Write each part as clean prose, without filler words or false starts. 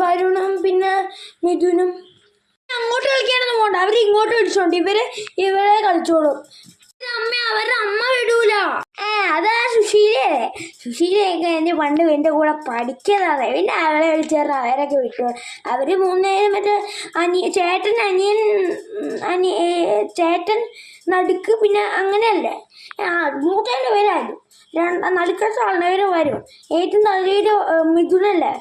വരുണും പിന്നെ മിഥുനും അങ്ങോട്ട് കളിക്കാനൊന്നും പോകണ്ട. അവർ ഇങ്ങോട്ട് വിളിച്ചോണ്ട് ഇവരെ കളിച്ചോളും. അവരുടെ അമ്മ വിടൂല. അതാ സുശീലയൊക്കെ എന്റെ പണ്ട് എന്റെ കൂടെ പഠിക്കുന്നതാണ്. പിന്നെ അവരെ വിളിച്ചേർന്ന് അവരൊക്കെ വിട്ടു. അവര് മൂന്നുപേരും മറ്റേ ചേട്ടൻ നടുക്ക് പിന്നെ അങ്ങനെയല്ലേ. മൂത്തേൻ്റെ പേരായിരുന്നു. നടുക്കത്തെ ആളുടെ വരും. ഏറ്റവും നല്ലൊരു മിഥുനല്ലേ.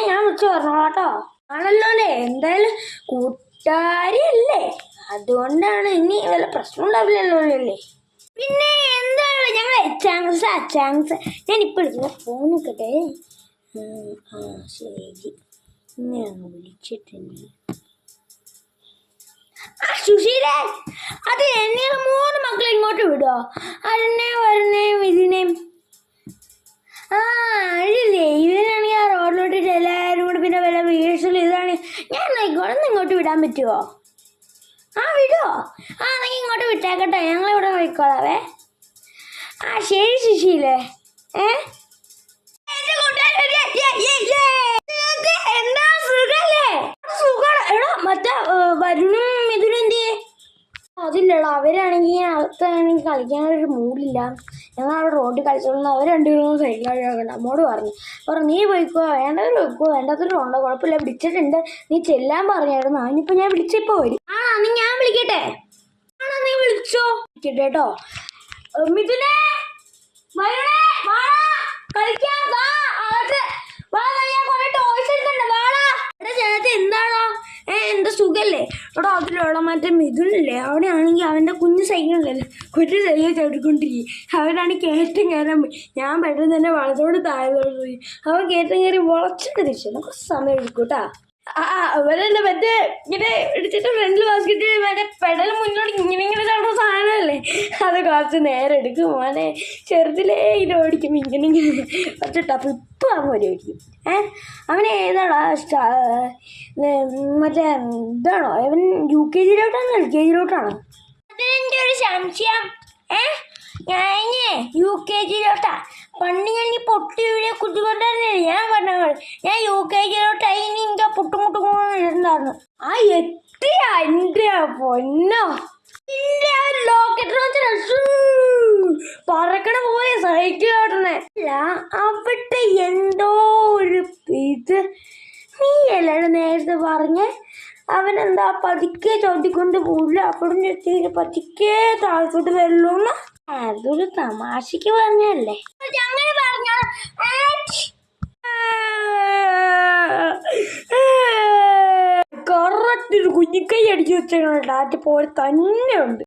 ഞാൻ വിളിച്ചു പറഞ്ഞോളാം കേട്ടോ. ആണല്ലോ അല്ലേ, എന്തായാലും കൂട്ടുകാരിയല്ലേ, അതുകൊണ്ടാണ്. ഇനി വല്ല പ്രശ്നം ഉണ്ടാവില്ലല്ലോ അല്ലേ. പിന്നെ എന്താണ് ഞങ്ങൾ അച്ചാങ്സ് ഞാനിപ്പോൾ എടുക്കുന്ന ഫോൺ നിൽക്കട്ടെ. ശരി, ഞാൻ വിളിച്ചിട്ടുണ്ട്. സുശീലേ, അത് എന്നെ 3 മക്കളെ ഇങ്ങോട്ട് വിടുമോ? വരുന്നേയും ഇതിനെയും. അഴില്ലേ, ഇവനാണെങ്കിൽ ആ റോഡിലോട്ടിട്ട് എല്ലാവരും കൂടി പിന്നെ വല്ല വീഴ്ചയിൽ ഇതാണ്. ഞാൻ ഇങ്ങോട്ട് വിടാൻ പറ്റുമോ? വിടുമോ? എന്നെങ്കിൽ ഇങ്ങോട്ട് വിട്ടേക്കട്ടെ, ഞങ്ങളിവിടെ പോയിക്കോളാവേ. ശരി സുശീലേ. എന്താ സുഖല്ലേ? എടാ മറ്റേ വരുണും മിഥുനും എന്തിയെ? അതില്ലടാ, അവരാണെങ്കിൽ അകത്താണെങ്കിൽ കളിക്കാനൊരു മൂഡില്ല. ഞങ്ങൾ അവിടെ റോഡിൽ കളിച്ചോളുന്ന അവർ 2 പേരും സൈഡിലാകണ്ട. നമ്മോട് പറഞ്ഞു നീ പോയിക്കോ, വേണ്ടവർ പോയിക്കോ, വേണ്ടാത്തവരും ഉണ്ടോ, കുഴപ്പമില്ല, വിളിച്ചിട്ടുണ്ട്, നീ ചെല്ലാൻ പറഞ്ഞായിരുന്നു. അതിനിപ്പോൾ ഞാൻ വിളിച്ചിപ്പോൾ വരും. നീ ഞാൻ വിളിക്കട്ടെ? നീ വിളിച്ചോ കേട്ടോ. മിഥുനേ, കളിക്കാൻ എന്താണോ എന്താ സുഖല്ലേ? എടാ അതിലുള്ള മറ്റേ മിഥുനല്ലേ, അവിടെ ആണെങ്കിൽ അവൻ്റെ കുഞ്ഞു സൈക്കിളല്ലേ, കുഞ്ഞു സൈക്കിൾ ചവിട്ടിക്കൊണ്ടിരിക്കും. അവനാണെങ്കിൽ കയറ്റം കയറാൻ പോയി. ഞാൻ പെട്ടെന്ന് തന്നെ വളച്ചോട് താഴോട്ട് പോയി. അവൻ കയറ്റം കയറി വളച്ചിട്ട് തിരിച്ചു. നമുക്ക് സമയം എടുക്കും കേട്ടാ. അവരെന്നെ മറ്റേ ഇങ്ങനെ ഇടിച്ചിട്ട് ഫ്രണ്ടിൽ ബാസ്കറ്റ് മറ്റേ പെടൽ മുന്നോട്ട് ഇങ്ങനെ ചവിട്ടുന്ന സാധനമല്ലേ, അത് കുറച്ച് നേരം എടുക്കും. മോനെ ചെറുതിലേ ഇത് ഓടിക്കും ഇങ്ങനെ കുറച്ച് ടഫ്. ഇപ്പം അവൻ ഓടിക്കും. അവന് ഏതാടാ മറ്റേ ഇതാണോ അവൻ UKG LKG? അതെൻ്റെ ഒരു സംശയം. ഞാൻ UKG പണ്ട് ഞാൻ ഈ പൊട്ടി വീഴെ കുത്തിക്കൊണ്ടല്ലേ ഞാൻ പറഞ്ഞത്. ഞാൻ UKG ഇനി എനിക്ക് പുട്ടുമുട്ടുണ്ടായിരുന്നു. എത്തിയാ എൻ്റെ പൊന്നോ, ലോക്കറ്റ് പറക്കണ പോലെ സൈക്കിൾ ഓടണേ. അല്ല അവിടെ എന്തോ ഒരു ഇത് നീ അല്ലാണ്ട് നേരത്തെ പറഞ്ഞ് അവനെന്താ പതുക്കെ ചവിട്ടിക്കൊണ്ട് പോകില്ല, അവിടെ പതുക്കെ താഴത്തോട്ട് വരലോന്ന്. അതൊരു തമാശക്ക് പറഞ്ഞല്ലേ. അങ്ങനെ പറഞ്ഞ കറക്റ്റ് ഒരു കുഞ്ഞിക്കൈ അടിച്ചു വെച്ചാൽ പോലെ തന്നെ ഉണ്ട്.